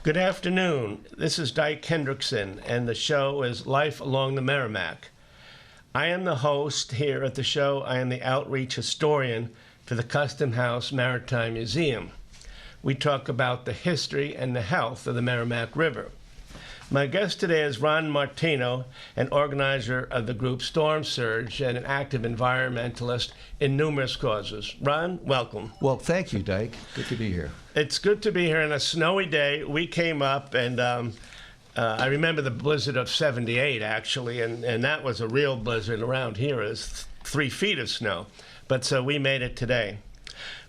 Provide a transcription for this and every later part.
Good afternoon. This is Dyke Hendrickson, and the show is Life Along the Merrimack. I am the host here at the show. I am the outreach historian for the Custom House Maritime Museum. We talk about the history and the health of the Merrimack River. My guest today is Ron Martino, an organizer of the group Storm Surge and an active environmentalist in numerous causes. Ron, welcome. Well, thank you, Dyke. Good to be here. It's good to be here on a snowy day. We came up, and I remember the blizzard of '78, actually, and that was a real blizzard. Around here is 3 feet of snow. But so we made it today.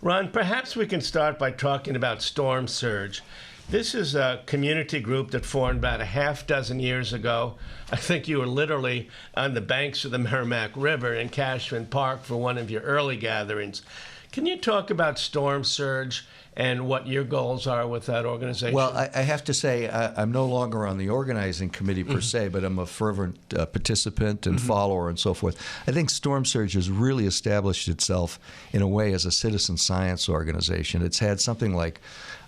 Ron, perhaps we can start by talking about Storm Surge. This is a community group that formed about a half dozen years ago. I think you were literally on the banks of the Merrimack River in Cashman Park for one of your early gatherings. Can you talk about Storm Surge and what your goals are with that organization? Well, I have to say I'm no longer on the organizing committee per se, but I'm a fervent participant and follower and so forth. I think Storm Surge has really established itself in a way as a citizen science organization. It's had something like,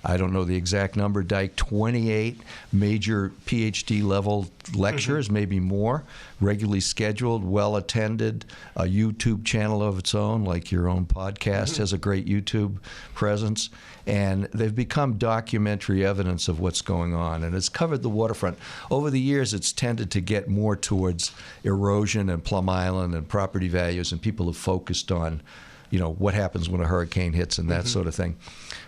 I don't know the exact number, Dyke, 28 major PhD level lectures, maybe more, regularly scheduled, well attended, a YouTube channel of its own, like your own podcast has a great YouTube presence. And they've become documentary evidence of what's going on. And it's covered the waterfront. Over the years, it's tended to get more towards erosion and Plum Island and property values, and people have focused on, what happens when a hurricane hits and that sort of thing.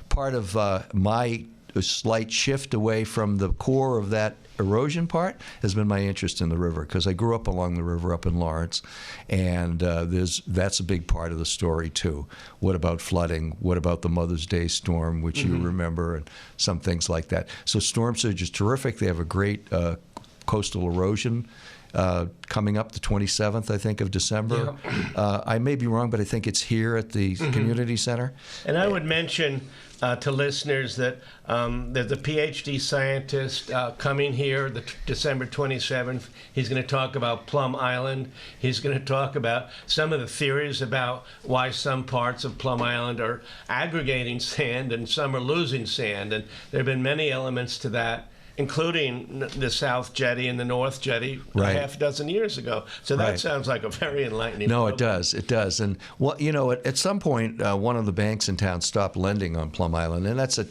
Part of my slight shift away from the core of that erosion part has been my interest in the river, because I grew up along the river up in Lawrence, and that's a big part of the story too. What about flooding? What about the Mother's Day storm, which you remember, and some things like that. So Storm Surge is terrific. They have a great coastal erosion coming up the 27th, I think, of December. Yeah. I may be wrong, but I think it's here at the community center. And I would mention to listeners that there's a PhD scientist coming here December 27th. He's going to talk about Plum Island. He's going to talk about some of the theories about why some parts of Plum Island are aggregating sand and some are losing sand. And there have been many elements to that, including the South Jetty and the North Jetty a half dozen years ago. So that sounds like a very enlightening program. It does. And, at some point, one of the banks in town stopped lending on Plum Island, and that's a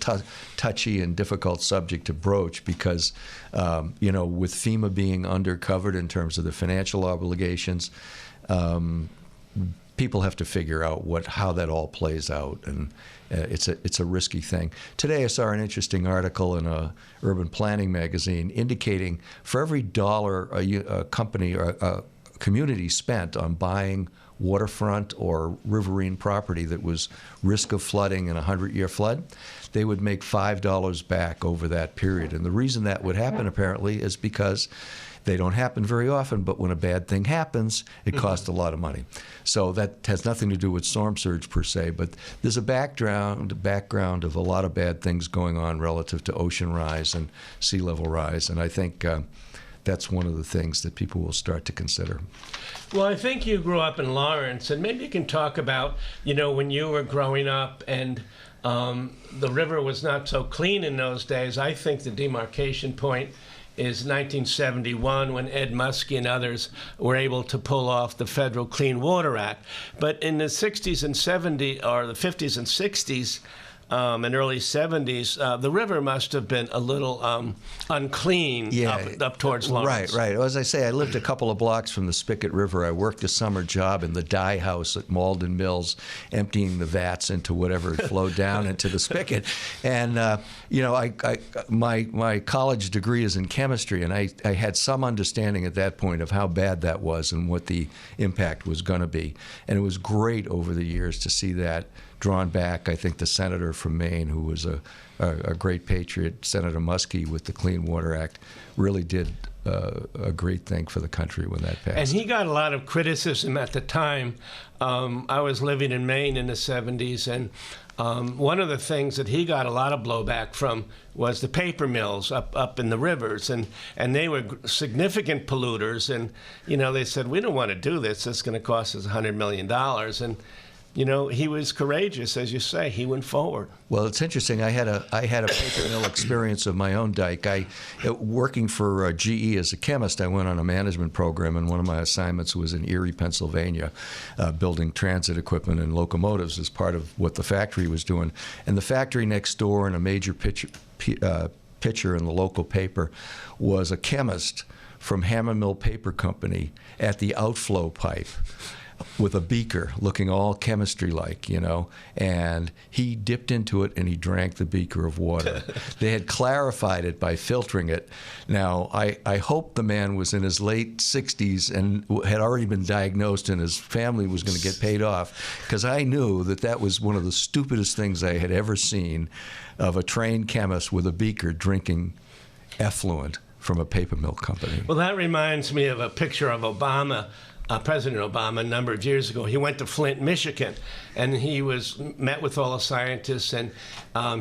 touchy and difficult subject to broach because, with FEMA being undercovered in terms of the financial obligations, people have to figure out how that all plays out, and it's a risky thing. Today I saw an interesting article in a urban planning magazine indicating for every dollar a company or a community spent on buying waterfront or riverine property that was risk of flooding in a 100-year flood, they would make $5 back over that period. And the reason that would happen apparently is because they don't happen very often, but when a bad thing happens, it costs a lot of money. So that has nothing to do with Storm Surge per se, but there's a background of a lot of bad things going on relative to ocean rise and sea level rise, and I think that's one of the things that people will start to consider. Well, I think you grew up in Lawrence, and maybe you can talk about, when you were growing up and the river was not so clean in those days. I think the demarcation point is 1971, when Ed Muskie and others were able to pull off the Federal Clean Water Act. But in the 60s and 70s, or the 50s and 60s, and early 70s, the river must have been a little unclean up towards Lawrence. Right. Well, as I say, I lived a couple of blocks from the Spigot River. I worked a summer job in the dye house at Malden Mills, emptying the vats into whatever had flowed down into the spigot. And, my college degree is in chemistry, and I had some understanding at that point of how bad that was and what the impact was going to be. And it was great over the years to see that drawn back. I think the senator from Maine, who was a great patriot, Senator Muskie, with the Clean Water Act, really did a great thing for the country when that passed. And he got a lot of criticism at the time. I was living in Maine in the 70s, and one of the things that he got a lot of blowback from was the paper mills up in the rivers, and they were significant polluters. And they said, we don't want to do this. It's going to cost us $100 million. And he was courageous, as you say. He went forward. Well, it's interesting. I had a paper mill experience of my own, Dyke. Working for GE as a chemist, I went on a management program, and one of my assignments was in Erie, Pennsylvania, building transit equipment and locomotives as part of what the factory was doing. And the factory next door, and a major picture in the local paper, was a chemist from Hammer Mill Paper Company at the outflow pipe with a beaker looking all chemistry-like, and he dipped into it and he drank the beaker of water. They had clarified it by filtering it. Now, I hope the man was in his late 60s and had already been diagnosed and his family was going to get paid off, because I knew that was one of the stupidest things I had ever seen, of a trained chemist with a beaker drinking effluent from a paper mill company. Well, that reminds me of a picture of Obama, President Obama, a number of years ago. He went to Flint, Michigan, and he met with all the scientists, and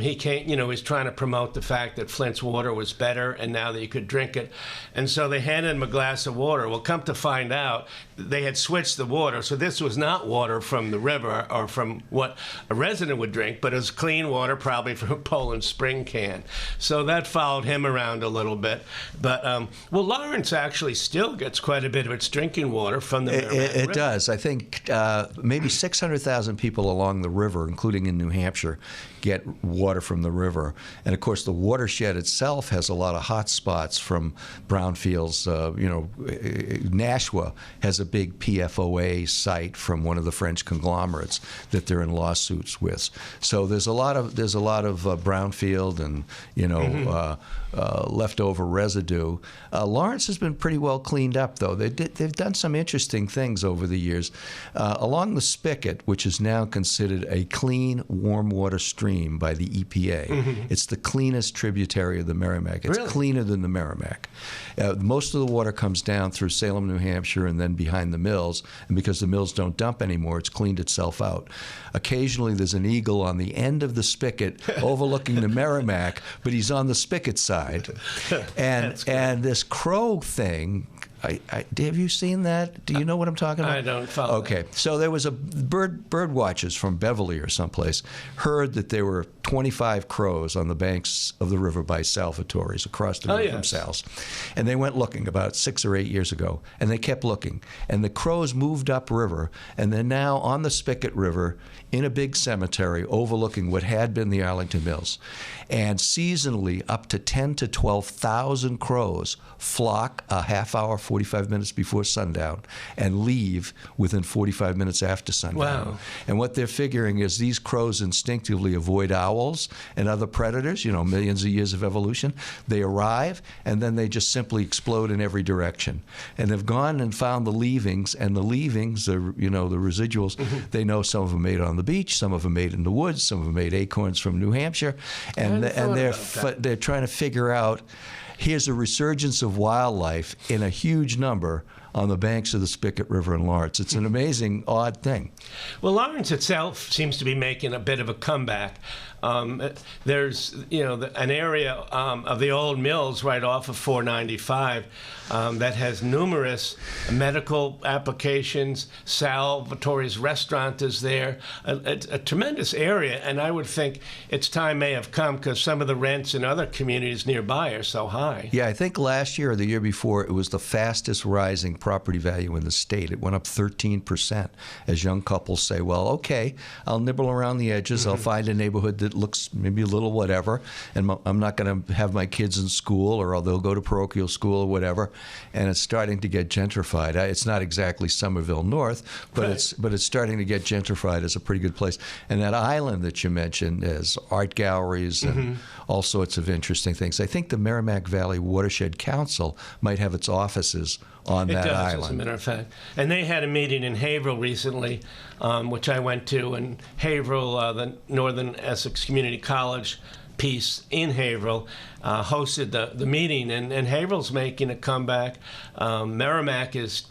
he came, he was trying to promote the fact that Flint's water was better, and now that you could drink it. And so they handed him a glass of water. Well, come to find out, they had switched the water, so this was not water from the river or from what a resident would drink, but it was clean water, probably from a Poland Spring can. So that followed him around a little bit. But, well, Lawrence actually still gets quite a bit of its drinking water from the Merrimack River. It does. I think maybe 600,000 people along the river, including in New Hampshire, get water from the river. And of course, the watershed itself has a lot of hot spots from brownfields. Nashua has a big PFOA site from one of the French conglomerates that they're in lawsuits with. So there's a lot of brownfield and leftover residue. Lawrence has been pretty well cleaned up, though. They've done some interesting things over the years. Along the Spigot, which is now considered a clean, warm water stream by the EPA. Mm-hmm. It's the cleanest tributary of the Merrimack. It's cleaner than the Merrimack. Most of the water comes down through Salem, New Hampshire, and then behind the mills. And because the mills don't dump anymore, it's cleaned itself out. Occasionally, there's an eagle on the end of the spigot overlooking the Merrimack, but he's on the Spigot side. And this crow thing, have you seen that? Do you know what I'm talking about? I don't follow. Okay. So there was a bird watchers from Beverly or someplace heard that there were 25 crows on the banks of the river by Salvatore's across the river from Sal's. And they went looking about 6 or 8 years ago, and they kept looking. And the crows moved upriver, and they're now on the Spigot River in a big cemetery overlooking what had been the Arlington Mills. And seasonally, up to 10 to 12,000 crows flock a half hour, 45 minutes before sundown, and leave within 45 minutes after sundown. Wow. And what they're figuring is these crows instinctively avoid owls and other predators, millions of years of evolution. They arrive, and then they just simply explode in every direction. And they've gone and found the leavings, and the leavings, the residuals, they know some of them made on the beach, some of them made in the woods, some of them made acorns from New Hampshire, and they're trying to figure out, here's a resurgence of wildlife in a huge number on the banks of the Spigot River in Lawrence. It's an amazing, odd thing. Well, Lawrence itself seems to be making a bit of a comeback. There's, an area of the old mills right off of 495 that has numerous medical applications. Salvatore's restaurant is there. It's a tremendous area, and I would think its time may have come because some of the rents in other communities nearby are so high. Yeah, I think last year or the year before, it was the fastest rising property value in the state. It went up 13% as young couples say, well, okay, I'll nibble around the edges. I'll find a neighborhood that looks maybe a little whatever, and I'm not going to have my kids in school, or they'll go to parochial school or whatever, and it's starting to get gentrified. It's not exactly Somerville North, but it's starting to get gentrified as a pretty good place. And that island that you mentioned has art galleries and all sorts of interesting things. I think the Merrimack Valley Watershed Council might have its offices on that island. It does, as a matter of fact. And they had a meeting in Haverhill recently, which I went to, and Haverhill, the Northern Essex Community College piece in Haverhill, hosted the meeting, and Haverhill's making a comeback. Merrimack is,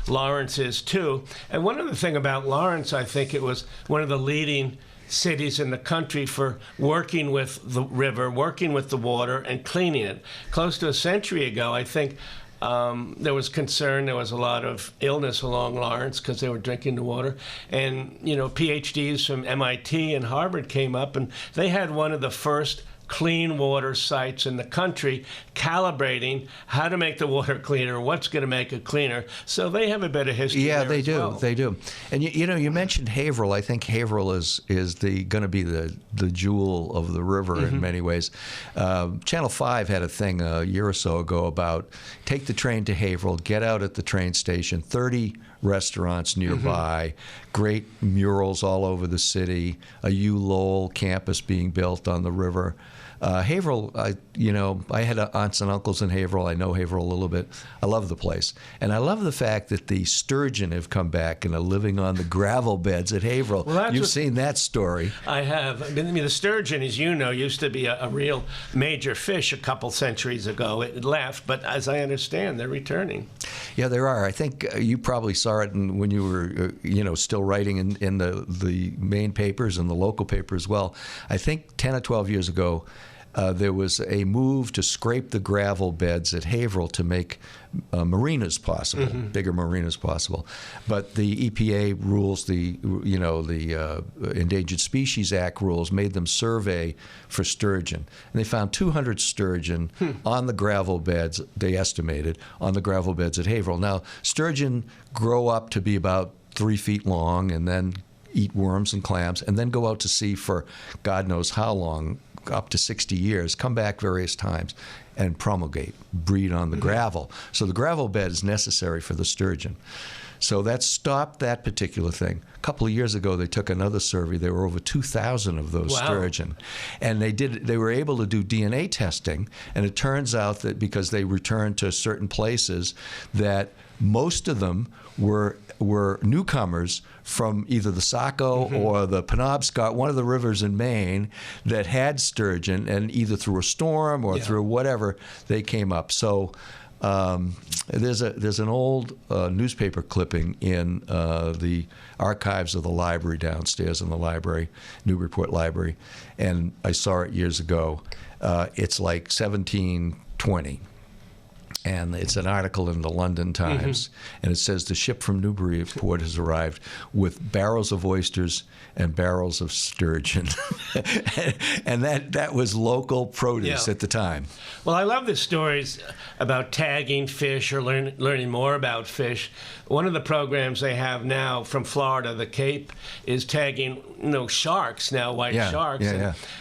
Lawrence is too. And one other thing about Lawrence, I think it was one of the leading cities in the country for working with the river, working with the water, and cleaning it. Close to a century ago, I think there was concern. There was a lot of illness along Lawrence because they were drinking the water. And, PhDs from MIT and Harvard came up, and they had one of the first clean water sites in the country, calibrating how to make the water cleaner, what's going to make it cleaner. So they have a bit of history. Yeah, there they as do. well. They do. And you mentioned Haverhill. I think Haverhill is going to be the jewel of the river in many ways. Channel 5 had a thing a year or so ago about take the train to Haverhill, get out at the train station, 30 restaurants nearby, great murals all over the city, a U Lowell campus being built on the river. Haverhill, I had aunts and uncles in Haverhill. I know Haverhill a little bit. I love the place. And I love the fact that the sturgeon have come back and are living on the gravel beds at Haverhill. Well, You've seen that story. I have. I mean, the sturgeon, as you know, used to be a real major fish a couple centuries ago. It left, but as I understand, they're returning. Yeah, there are. I think you probably saw it when you were, still writing in the main papers and the local paper as well. I think 10 or 12 years ago, there was a move to scrape the gravel beds at Haverhill to make marinas possible, bigger marinas possible. But the EPA rules, the Endangered Species Act rules, made them survey for sturgeon. And they found 200 sturgeon on the gravel beds, they estimated, on the gravel beds at Haverhill. Now, sturgeon grow up to be about 3 feet long and then eat worms and clams and then go out to sea for God knows how long, up to 60 years, come back various times and promulgate, breed on the gravel. So the gravel bed is necessary for the sturgeon. So that stopped that particular thing. A couple of years ago, they took another survey. There were over 2,000 of those sturgeon. And they were able to do DNA testing, and it turns out that because they returned to certain places, that most of them were newcomers from either the Saco or the Penobscot, one of the rivers in Maine, that had sturgeon, and either through a storm or through whatever, they came up. So there's an old newspaper clipping in the archives of the library downstairs in the library, Newburyport Library, and I saw it years ago. It's like 1720. And it's an article in the London Times, and it says the ship from Newburyport has arrived with barrels of oysters and barrels of sturgeon. And that was local produce at the time. Well, I love the stories about tagging fish or learning more about fish. One of the programs they have now from Florida, the Cape, is tagging sharks now, white sharks.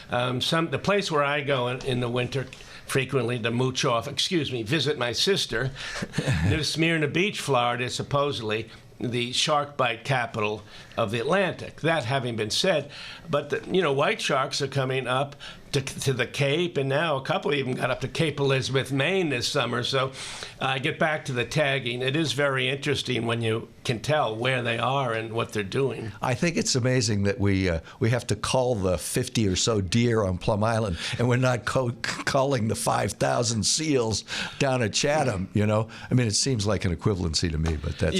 The place where I go in the winter frequently to visit my sister. New Smyrna Beach, Florida, is supposedly the shark bite capital of the Atlantic. That having been said, but white sharks are coming up to the Cape, and now a couple even got up to Cape Elizabeth, Maine this summer. So I get back to the tagging. It is very interesting when you can tell where they are and what they're doing. I think it's amazing that we have to call the 50 or so deer on Plum Island, and we're not calling the 5,000 seals down at Chatham. I mean, it seems like an equivalency to me, but that's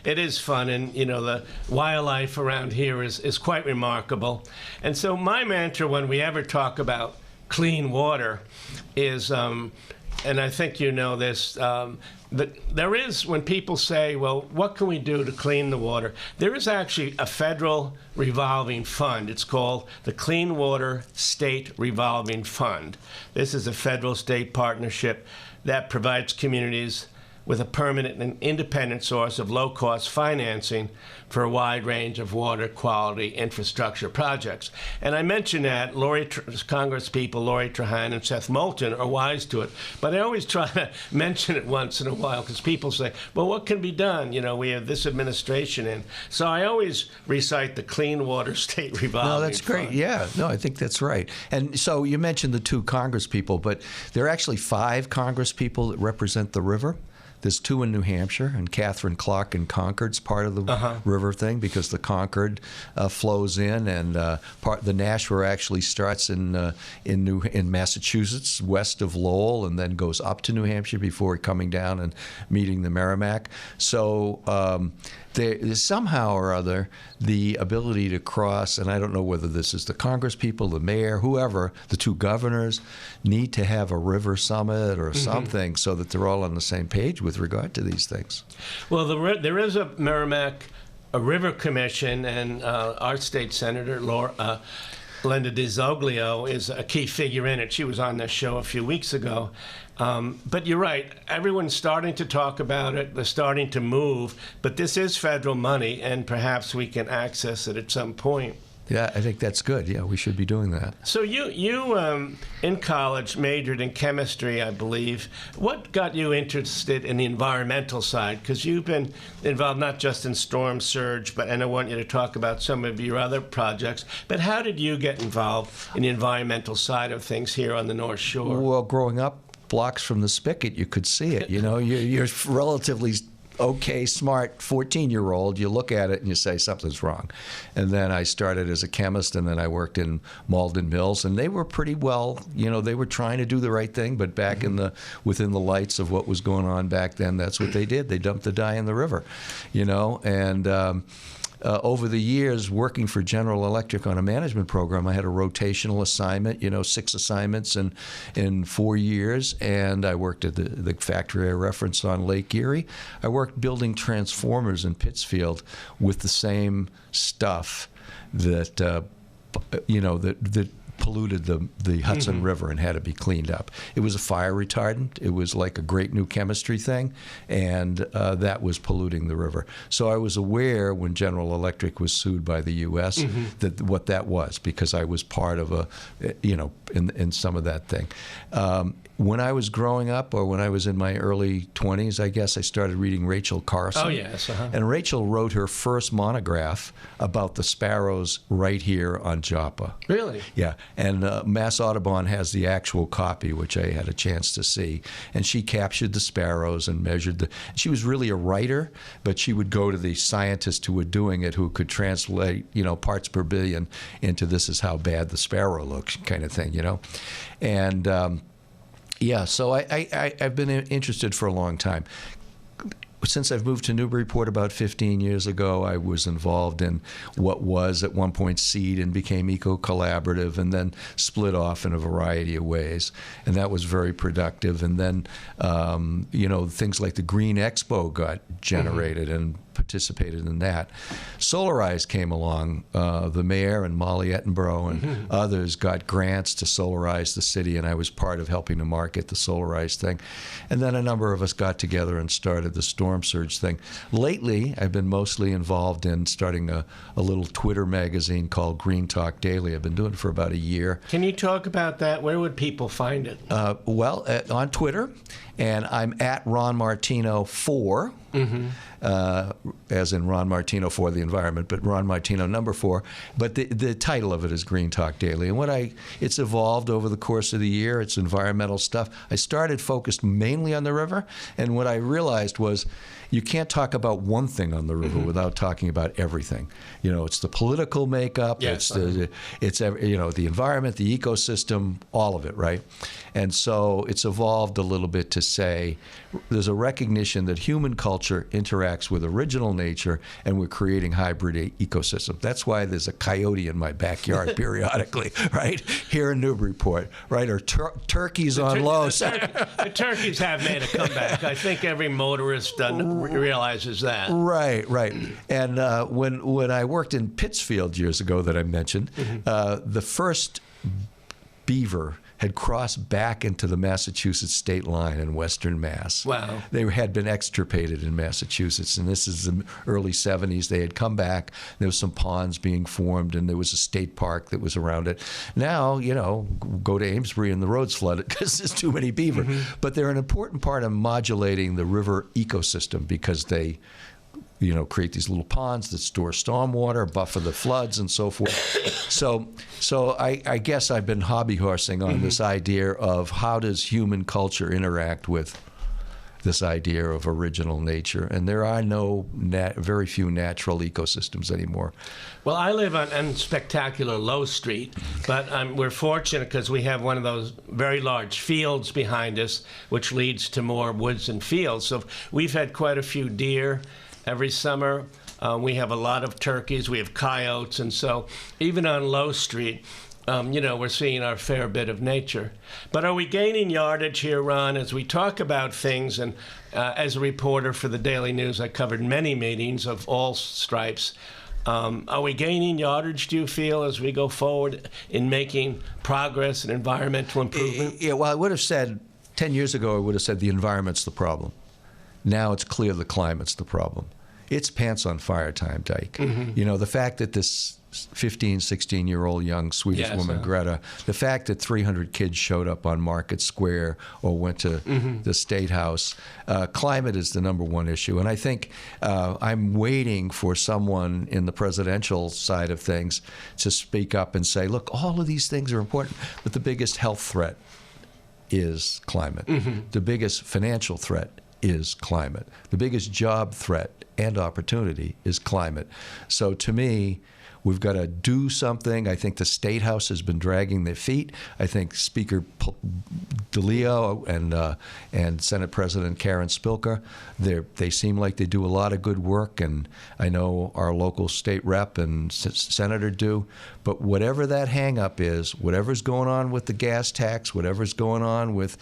it is fun, and the wildlife around here is quite remarkable. And so my mantra when we ever talk about clean water is, and I think you know this, that there is, when people say, well, what can we do to clean the water? There is actually a federal revolving fund. It's called the Clean Water State Revolving Fund. This is a federal-state partnership that provides communities with a permanent and independent source of low-cost financing for a wide range of water quality infrastructure projects. And I mention that Congress people Lori Trahan and Seth Moulton are wise to it, but I always try to mention it once in a while because people say, well, what can be done? We have this administration in. So I always recite the Clean Water State Revolving Fund. No, that's great. Yeah, no, I think that's right. And so you mentioned the 2 Congress people, but there are actually 5 Congress people that represent the river. There's 2 in New Hampshire, and Catherine Clark in Concord's part of the river thing, because the Concord flows in, and the Nashua actually starts in Massachusetts, west of Lowell, and then goes up to New Hampshire before coming down and meeting the Merrimack. So there, somehow or other, the ability to cross, and I don't know whether this is the Congress people, the mayor, whoever, the two governors, need to have a river summit or something so that they're all on the same page with regard to these things. Well, there is a Merrimack River Commission, and our state senator, Linda DiZoglio, is a key figure in it. She was on this show a few weeks ago. But you're right. Everyone's starting to talk about it. They're starting to move. But this is federal money, and perhaps we can access it at some point. Yeah, I think that's good. Yeah, we should be doing that. So you in college majored in chemistry, I believe. What got you interested in the environmental side? Because you've been involved not just in storm surge, and I want you to talk about some of your other projects. But how did you get involved in the environmental side of things here on the North Shore? Well, growing up blocks from the spigot, you could see it. You know, you're relatively okay, smart 14-year-old, you look at it and you say something's wrong. And then I started as a chemist, and then I worked in Malden Mills, and they were pretty well, you know, they were trying to do the right thing, but back within the lights of what was going on back then, that's what they did. They dumped the dye in the river, you know, and over the years, working for General Electric on a management program, I had a rotational assignment, you know, 6 assignments in 4 years, and I worked at the factory I referenced on Lake Erie. I worked building transformers in Pittsfield with the same stuff that, you know, that polluted the Hudson River and had to be cleaned up. It was a fire retardant. It was like a great new chemistry thing, and that was polluting the river. So I was aware when General Electric was sued by the U.S. that what that was, because I was part of a, you know, in some of that thing. When I was growing up, or when I was in my early 20s, I guess, I started reading Rachel Carson. Oh, yes. And Rachel wrote her first monograph about the sparrows right here on Joppa. Really? Yeah. And Mass Audubon has the actual copy, which I had a chance to see. And she captured the sparrows and measured the... She was really a writer, but she would go to the scientists who were doing it, who could translate, you know, parts per billion into this is how bad the sparrow looks kind of thing, you know. And... yeah, so I've been interested for a long time. Since I've moved to Newburyport about 15 years ago, I was involved in what was at one point Seed and became Eco Collaborative, and then split off in a variety of ways. And that was very productive. And then, you know, things like the Green Expo got generated and participated in that. Solarize came along. The mayor and Molly Ettenborough and others got grants to solarize the city, and I was part of helping to market the Solarize thing. And then a number of us got together and started the storm surge thing. Lately, I've been mostly involved in starting a little Twitter magazine called Green Talk Daily. I've been doing it for about a year. Can you talk about that? Where would people find it? Well, on Twitter, and I'm at Ron Martino 4. As in Ron Martino for the environment, but Ron Martino number 4. But the title of it is Green Talk Daily. And it's evolved over the course of the year. It's environmental stuff. I started focused mainly on the river, and what I realized was you can't talk about one thing on the river without talking about everything. You know, it's the political makeup, yes, it's you know, the environment, the ecosystem, all of it, right? And so it's evolved a little bit to say there's a recognition that human culture interacts with original nature, and we're creating hybrid ecosystems. That's why there's a coyote in my backyard periodically, right? Here in Newburyport, right? Or turkeys on Lowe's. The turkeys have made a comeback. I think every motorist realizes that. Right, right. And when I worked in Pittsfield years ago that I mentioned, the first beaver had crossed back into the Massachusetts state line in western Mass. Wow. They had been extirpated in Massachusetts, and this is the early 70s. They had come back. There was some ponds being formed, and there was a state park that was around it. Now, you know, go to Amesbury and the road's flooded because there's too many beaver. But they're an important part of modulating the river ecosystem because they, you know, create these little ponds that store stormwater, buffer the floods, and so forth. So I guess I've been hobby horsing on this idea of how does human culture interact with this idea of original nature, and there are very few natural ecosystems anymore. Well, I live on spectacular Low Street, but we're fortunate because we have one of those very large fields behind us, which leads to more woods and fields. So we've had quite a few deer every summer. We have a lot of turkeys. We have coyotes. And so even on Low Street, we're seeing our fair bit of nature. But are we gaining yardage here, Ron, as we talk about things? And as a reporter for the Daily News, I covered many meetings of all stripes. Are we gaining yardage, do you feel, as we go forward in making progress in environmental improvement? Yeah, well, I would have said, 10 years ago, I would have said the environment's the problem. Now it's clear the climate's the problem. It's pants on fire time, Dyke. Mm-hmm. The fact that this 15, 16-year-old young Swedish woman, Greta, the fact that 300 kids showed up on Market Square or went to the State House, climate is the number one issue. And I think I'm waiting for someone in the presidential side of things to speak up and say, look, all of these things are important, but the biggest health threat is climate. Mm-hmm. The biggest financial threat is climate. The biggest job threat and opportunity is climate. So to me, we've got to do something. I think the State House has been dragging their feet. I think Speaker DeLeo and Senate President Karen Spilka, they seem like they do a lot of good work, and I know our local state rep and senator do. But whatever that hang-up is, whatever's going on with the gas tax, whatever's going on with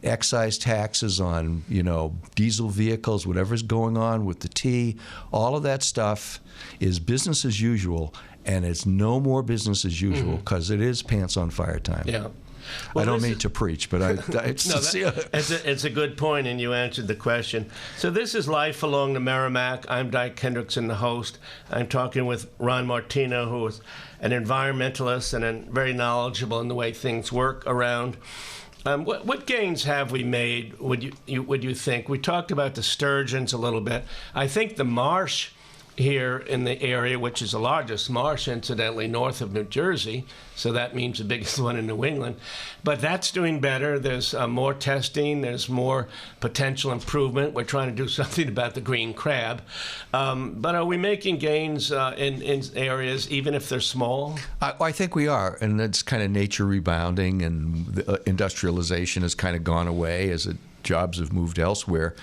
excise taxes on diesel vehicles, whatever's going on with the tea, all of that stuff is business as usual. And it's no more business as usual because it is pants on fire time. Yeah. Well, I don't mean to preach, but it's a good point, and you answered the question. So this is Life Along the Merrimack. I'm Dyke Hendrickson, the host. I'm talking with Ron Martino, who is an environmentalist and very knowledgeable in the way things work around. What gains have we made, would you think? We talked about the sturgeons a little bit. I think the marsh here in the area, which is the largest marsh, incidentally, north of New Jersey, so that means the biggest one in New England. But that's doing better. There's more testing. There's more potential improvement. We're trying to do something about the green crab. But are we making gains in areas, even if they're small? I think we are, and it's kind of nature rebounding, and the industrialization has kind of gone away as jobs have moved elsewhere.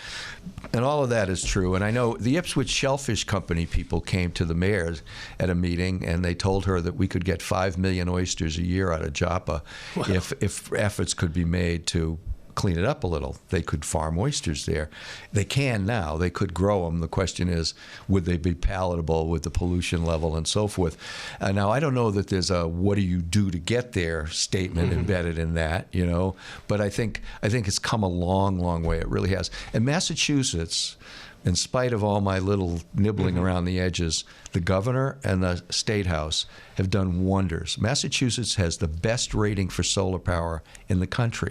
And all of that is true. And I know the Ipswich Shellfish Company people came to the mayor at a meeting, and they told her that we could get 5 million oysters a year out of Joppa. Wow. if efforts could be made to clean it up a little. They could farm oysters there. They can now. They could grow them. The question is, would they be palatable with the pollution level and so forth? Now, I don't know that there's a what do you do to get there statement embedded in that, but I think it's come a long, long way. It really has. And Massachusetts, in spite of all my little nibbling around the edges, the governor and the State House have done wonders. Massachusetts has the best rating for solar power in the country.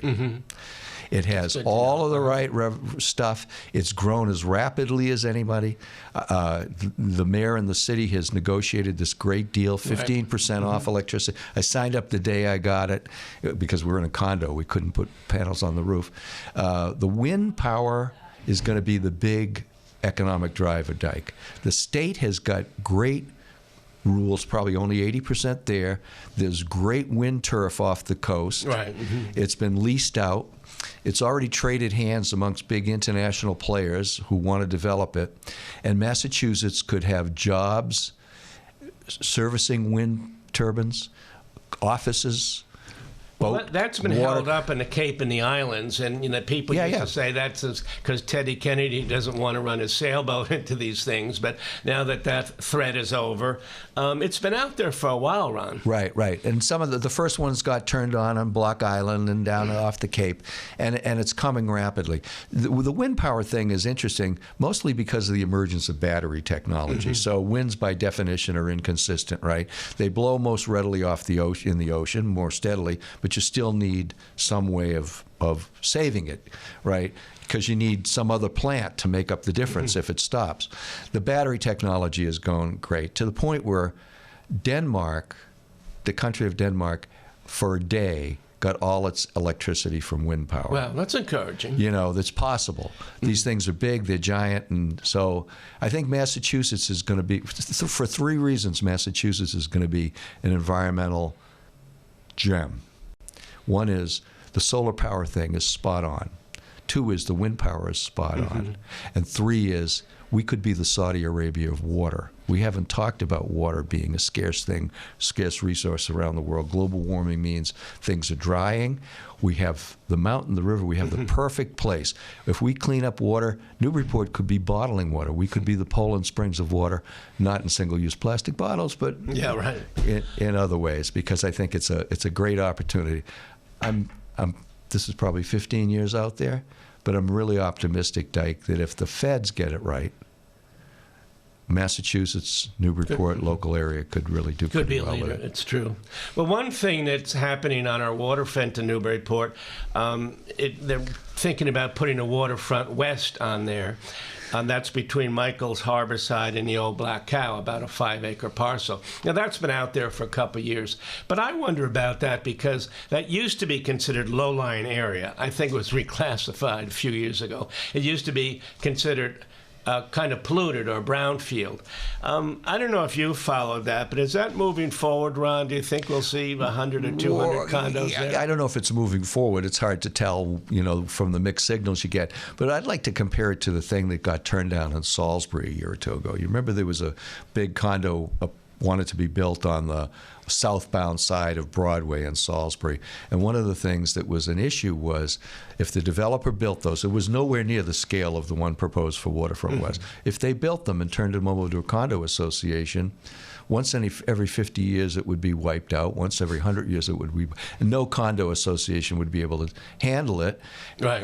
It has all of the right stuff. It's grown as rapidly as anybody. The mayor and the city has negotiated this great deal, 15% off electricity. I signed up the day I got it because we were in a condo. We couldn't put panels on the roof. The wind power is going to be the big economic driver, Dyke. The state has got great rules, probably only 80% there. There's great wind turf off the coast. Right. It's been leased out. It's already traded hands amongst big international players who want to develop it. And Massachusetts could have jobs servicing wind turbines, offices, Well, that's been held up in the Cape and the islands, and people used to say that's because Teddy Kennedy doesn't want to run his sailboat into these things. But now that threat is over, it's been out there for a while, Ron. Right. And some of the first ones got turned on Block Island and down off the Cape, and it's coming rapidly. The wind power thing is interesting, mostly because of the emergence of battery technology. So winds, by definition, are inconsistent, right? They blow most readily off the ocean, in the ocean, more steadily, but you still need some way of saving it, right? Because you need some other plant to make up the difference if it stops. The battery technology is going great to the point where Denmark, the country of Denmark, for a day got all its electricity from wind power. Well, that's encouraging. That's possible. These things are big, they're giant, and so I think Massachusetts is going to be, for 3 reasons, Massachusetts is going to be an environmental gem. One is the solar power thing is spot on. 2 is the wind power is spot on. And 3 is we could be the Saudi Arabia of water. We haven't talked about water being a scarce thing, scarce resource around the world. Global warming means things are drying. We have the mountain, the river. We have the perfect place. If we clean up water, Newburyport could be bottling water. We could be the Poland Springs of water, not in single-use plastic bottles, but yeah, right. in other ways, because I think it's a great opportunity. This is probably 15 years out there, but I'm really optimistic, Dyke, that if the feds get it right, Massachusetts, Newburyport, local area could really do Could be pretty a well leader. with it. It's true. Well, one thing that's happening on our waterfront in Newburyport, they're thinking about putting a Waterfront West on there. That's between Michael's Harborside and the Old Black Cow, about a 5-acre parcel. Now, that's been out there for a couple of years. But I wonder about that because that used to be considered low-lying area. I think it was reclassified a few years ago. It used to be considered kind of polluted or brownfield. I don't know if you followed that, but is that moving forward, Ron? Do you think we'll see 100 or 200 condos there? I don't know if it's moving forward. It's hard to tell, from the mixed signals you get. But I'd like to compare it to the thing that got turned down in Salisbury a year or two ago. You remember there was a big condo wanted to be built on the southbound side of Broadway in Salisbury. And one of the things that was an issue was if the developer built those, it was nowhere near the scale of the one proposed for Waterfront West. If they built them and turned them over to a condo association, once every 50 years it would be wiped out. Once every 100 years it would be, and no condo association would be able to handle it. Right.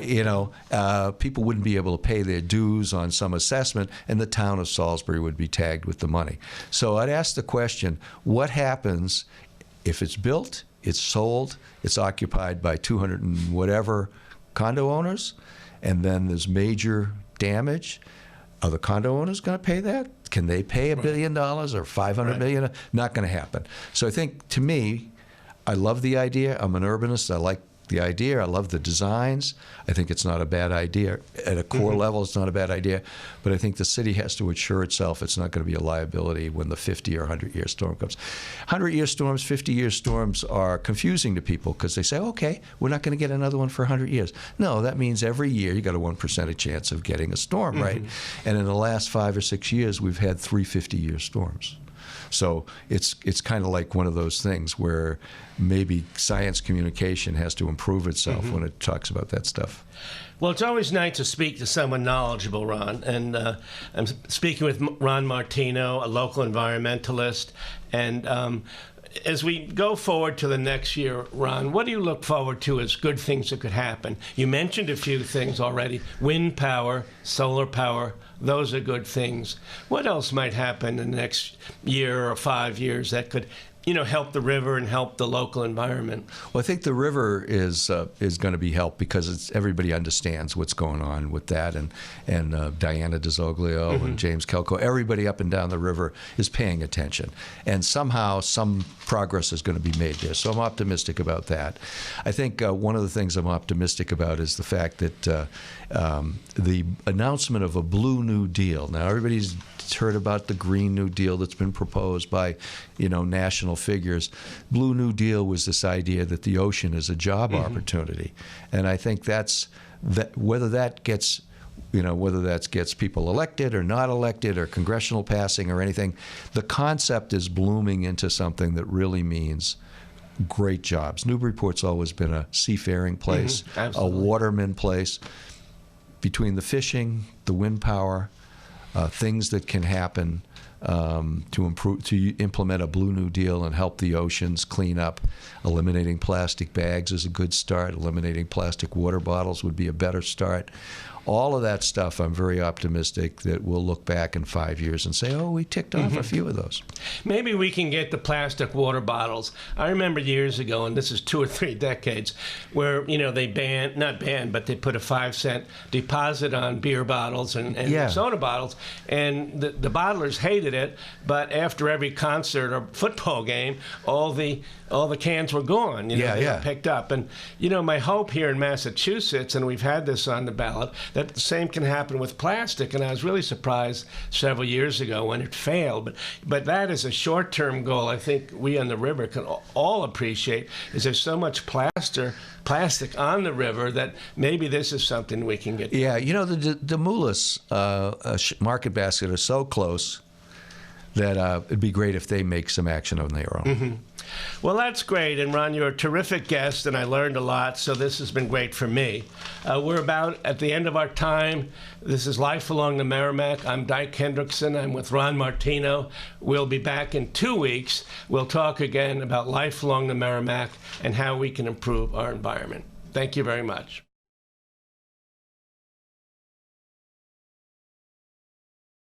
People wouldn't be able to pay their dues on some assessment, and the town of Salisbury would be tagged with the money. So I'd ask the question: what happens if it's built, it's sold, it's occupied by 200 and whatever condo owners, and then there's major damage? Are the condo owners going to pay that? Can they pay $1 billion or $500 million? Not going to happen. So I think, to me, I love the idea. I'm an urbanist. I like the idea. I love the designs. I think it's not a bad idea. At a core level, it's not a bad idea. But I think the city has to assure itself it's not going to be a liability when the 50 or 100-year storm comes. 100-year storms, 50-year storms are confusing to people because they say, okay, we're not going to get another one for 100 years. No, that means every year you got a 1% chance of getting a storm, right? And in the last 5 or 6 years, we've had 3 50-year storms. So it's kind of like one of those things where maybe science communication has to improve itself when it talks about that stuff. Well, it's always nice to speak to someone knowledgeable, Ron. And I'm speaking with Ron Martino, a local environmentalist. And as we go forward to the next year, Ron, what do you look forward to as good things that could happen? You mentioned a few things already: wind power, solar power. Those are good things. What else might happen in the next year or 5 years that could, help the river and help the local environment? Well, I think the river is going to be helped because everybody understands what's going on with that, and Diana DeZoglio and James Kelko, everybody up and down the river is paying attention, and somehow some progress is going to be made there. So I'm optimistic about that. I think one of the things I'm optimistic about is the fact that the announcement of a Blue New Deal. Now everybody's heard about the Green New Deal that's been proposed by, national figures. Blue New Deal was this idea that the ocean is a job opportunity, and I think whether that gets people elected or not elected or congressional passing or anything, the concept is blooming into something that really means great jobs. Newburyport's always been a seafaring place, a waterman place. Between the fishing, the wind power, things that can happen to implement a Blue New Deal and help the oceans clean up. Eliminating plastic bags is a good start. Eliminating plastic water bottles would be a better start. All of that stuff, I'm very optimistic that we'll look back in 5 years and say, oh, we ticked off a few of those. Maybe we can get the plastic water bottles. I remember years ago, and this is 2 or 3 decades, where, they but they put a 5-cent deposit on beer bottles and soda bottles, and the bottlers hated it, but after every concert or football game, all the cans were gone. They were picked up. And, my hope here in Massachusetts, and we've had this on the ballot, that the same can happen with plastic. And I was really surprised several years ago when it failed. But that is a short-term goal I think we on the river can all appreciate, is there's so much plastic on the river that maybe this is something we can get. Yeah, the Demoulas market basket are so close that it'd be great if they make some action on their own. Mm-hmm. Well, that's great. And Ron, you're a terrific guest, and I learned a lot, so this has been great for me. We're about at the end of our time. This is Life Along the Merrimack. I'm Dyke Hendrickson. I'm with Ron Martino. We'll be back in 2 weeks. We'll talk again about life along the Merrimack and how we can improve our environment. Thank you very much.